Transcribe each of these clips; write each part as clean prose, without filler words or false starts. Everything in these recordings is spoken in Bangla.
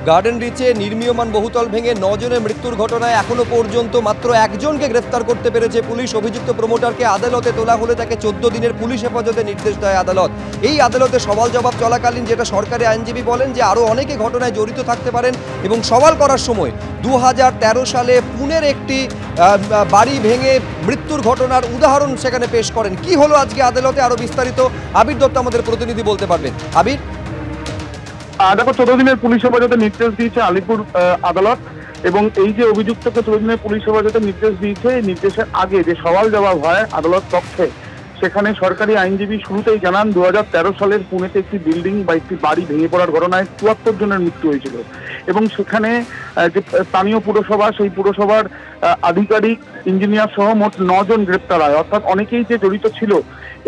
গার্ডেন রিচে নির্মীয়মান বহুতল ভেঙে 9 জনের মৃত্যুর ঘটনায় এখনো পর্যন্ত মাত্র একজনকে গ্রেফতার করতে পেরেছে পুলিশ। অভিযুক্ত প্রমোটারকে আদালতে তোলা হলে তাকে 14 দিনের পুলিশ হেফাজতে নির্দেশ দেয় আদালত। এই আদালতে সওয়াল জবাব চলাকালীন যেটা সরকারি আইনজীবী বলেন যে আরও অনেকে ঘটনায় জড়িত থাকতে পারেন এবং সওয়াল করার সময় 2013 সালে পুনের একটি বাড়ি ভেঙে মৃত্যুর ঘটনার উদাহরণ সেখানে পেশ করেন। কি হলো আজকে আদালতে আরও বিস্তারিত আবির দত্ত আমাদের প্রতিনিধি বলতে পারবেন। আবির, দেখো 14 দিনের পুলিশ হেফাজতে নির্দেশ দিয়েছে আলিপুর আদালত এবং এই যে অভিযুক্তকে 14 দিনের পুলিশ হেফাজতে নির্দেশ দিয়েছে, নির্দেশের আগে যে সওয়াল জবাব হয় আদালত পক্ষে, সেখানে সরকারি আইনজীবী শুরুতেই জানান 2013 সালের পুনেতে একটি বিল্ডিং বা একটি বাড়ি ভেঙে পড়ার ঘটনায় 74 জনের মৃত্যু হয়েছিল এবং সেখানে যে স্থানীয় পুরসভা, সেই পুরসভার আধিকারিক, ইঞ্জিনিয়ার সহ মোট 9 জন গ্রেপ্তার হয়। অর্থাৎ অনেকেই যে জড়িত ছিল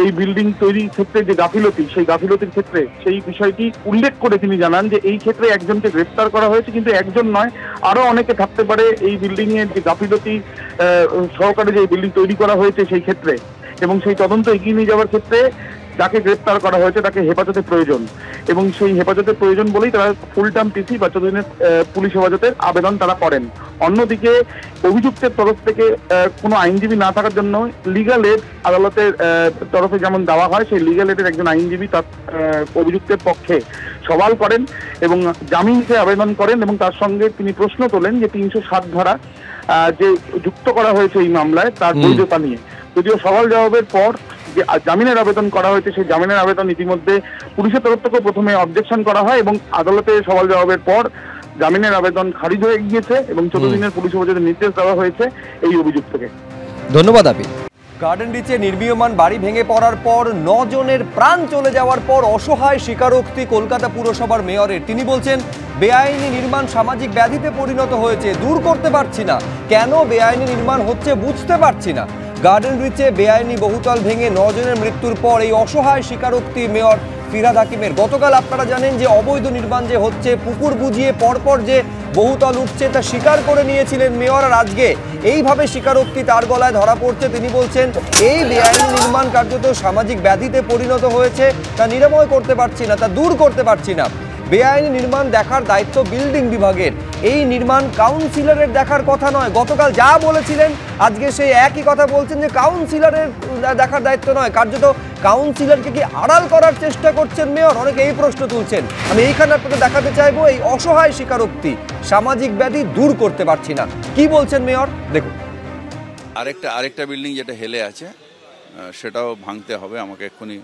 এই বিল্ডিং তৈরির ক্ষেত্রে যে গাফিলতি, সেই গাফিলতির ক্ষেত্রে সেই বিষয়টি উল্লেখ করে তিনি জানান যে এই ক্ষেত্রে একজনকে গ্রেপ্তার করা হয়েছে, কিন্তু একজন নয়, আরো অনেকে থাকতে পারে এই বিল্ডিং এর যে গাফিলতি সহকারে যে বিল্ডিং তৈরি করা হয়েছে সেই ক্ষেত্রে, এবং সেই তদন্ত এগিয়ে নিয়ে যাওয়ার ক্ষেত্রে যাকে গ্রেপ্তার করা হয়েছে তাকে হেফাজতে প্রয়োজন এবং সেই হেফাজতের প্রয়োজন বলেই তারা ফুল টার্ম পিসি বা 14 দিনের পুলিশ হেফাজতের আবেদন তারা করেন। অন্যদিকে অভিযুক্তের তরফ থেকে কোনো আইনজীবী না থাকার জন্য লিগাল এড আদালতের তরফে যেমন দেওয়া হয়, সেই লিগাল এডের একজন আইনজীবী তার অভিযুক্তের পক্ষে সওয়াল করেন এবং জামিন চেয়ে আবেদন করেন এবং তার সঙ্গে তিনি প্রশ্ন তোলেন যে 307 ধারা যে যুক্ত করা হয়েছে এই মামলায় তার বৈধতা নিয়ে। যদিও সওয়াল জবাবের পর যে জামিনের আবেদন করা হয়েছে, সেই জামিনের আবেদন ইতিমধ্যে পুলিশের তরফ থেকে প্রথমে অবজেকশন করা হয় এবং আদালতে সওয়াল জবাবের পর জামিনের আবেদন খারিজ হয়ে গিয়েছে এবং 14 দিনের পুলিশ হেফাজতে নির্দেশ দেওয়া হয়েছে এই অভিযুক্তকে। ধন্যবাদ আবির। গার্ডেন রিচে নির্মীয়মান বাড়ি ভেঙে পড়ার পর 9 জনের প্রাণ চলে যাওয়ার পর অসহায় স্বীকারোক্তি কলকাতা পুরসভার মেয়রের। তিনি বলছেন বেআইনি নির্মাণ সামাজিক ব্যাধিতে পরিণত হয়েছে, দূর করতে পারছি না, কেন বেআইনি নির্মাণ হচ্ছে বুঝতে পারছি না। গার্ডেন রিচে বেআইনি বহুতল ভেঙে 9 জনের মৃত্যুর পর এই অসহায় স্বীকারোক্তি মেয়র ফিরহাদ হাকিমের। গতকাল আপনারা জানেন যে অবৈধ নির্মাণ যে হচ্ছে, পুকুর বুঝিয়ে পরপর যে বহুতল উঠছে তা স্বীকার করে নিয়েছিলেন মেয়র, আর আজকে এইভাবে স্বীকারোক্তি তার গলায় ধরা পড়ছে। তিনি বলছেন এই বেআইনি নির্মাণ কার্যত সামাজিক ব্যাধিতে পরিণত হয়েছে, তা নিরাময় করতে পারছি না, তা দূর করতে পারছি না। বেআইনি নির্মাণ দেখার দায়িত্ব বিল্ডিং বিভাগের, এই নির্মাণ কাউন্সিলরের দেখার কথা নয়। গতকাল যা বলেছিলেন আজকে সেই একই কথা বলছেন যে কাউন্সিলরের দেখার দায়িত্ব নয়, কার্যত কাউন্সিলরকে কি আড়াল করার চেষ্টা করছেন মেয়র? অনেকে এই প্রশ্ন তুলছেন। আমি এইখানে আপনাদের দেখাতে চাইবো এই অসহায় স্বীকারোক্তি, সামাজিক ব্যাধি দূর করতে পারছি না। কি বলছেন মেয়র দেখুন। আরেকটা বিল্ডিং যেটা হেলে আছে সেটাও ভাঙতে হবে আমাকে, এক্ষুনি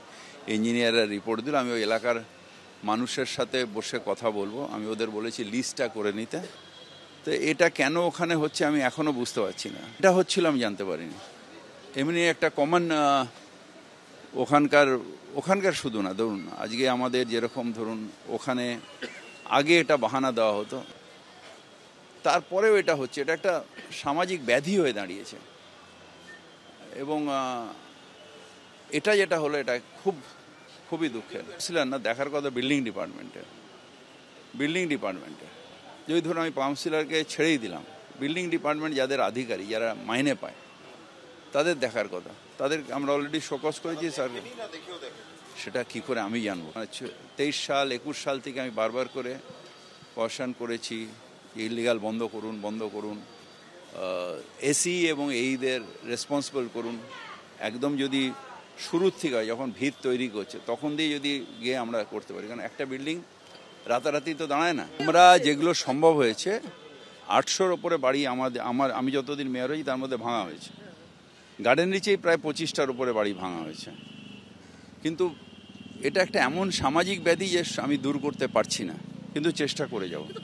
ইঞ্জিনিয়াররা রিপোর্ট দিল। আমি ওই এলাকার মানুষের সাথে বসে কথা বলবো, আমি ওদের বলেছি লিস্টটা করে নিতে। তো এটা কেন ওখানে হচ্ছে আমি এখনও বুঝতে পারছি না। এটা হচ্ছিল আমি জানতে পারিনি। এমনি একটা কমন ওখানকার শুধু না, ধরুন আজকে আমাদের যেরকম ধরুন ওখানে আগে এটা বাহানা দেওয়া হতো, তারপরেও এটা হচ্ছে, এটা একটা সামাজিক ব্যাধি হয়ে দাঁড়িয়েছে এবং এটা যেটা হলো এটা খুবই দুঃখের। ছিলেন না দেখার কথা বিল্ডিং ডিপার্টমেন্টে, যদি ধরুন আমি কাউন্সিলরকে ছেড়েই দিলাম, বিল্ডিং ডিপার্টমেন্ট যাদের আধিকারিক, যারা মাইনে পায়, তাদের দেখার কথা। তাদের আমরা অলরেডি শোকজ করেছি স্যার, সেটা কি করে আমি জানবো? 23 সাল 21 সাল থেকে আমি বারবার করে কোয়েশ্চন করেছি, ইলিগাল বন্ধ করুন, এসি এবং এইদের রেসপন্সিবল করুন। একদম যদি শুরুর থেকে হয়, যখন ভিত তৈরি করছে তখন দিয়ে যদি গিয়ে আমরা করতে পারি, কারণ একটা বিল্ডিং রাতারাতি তো দাঁড়ায় না। আমরা যেগুলো সম্ভব হয়েছে 800-র ওপরে বাড়ি আমি যতদিন মেয়র হয়েছি তার মধ্যে ভাঙা হয়েছে। গার্ডেন রিচেই প্রায় 25টার উপরে বাড়ি ভাঙা হয়েছে, কিন্তু এটা একটা এমন সামাজিক ব্যাধি যে আমি দূর করতে পারছি না, কিন্তু চেষ্টা করে যাব।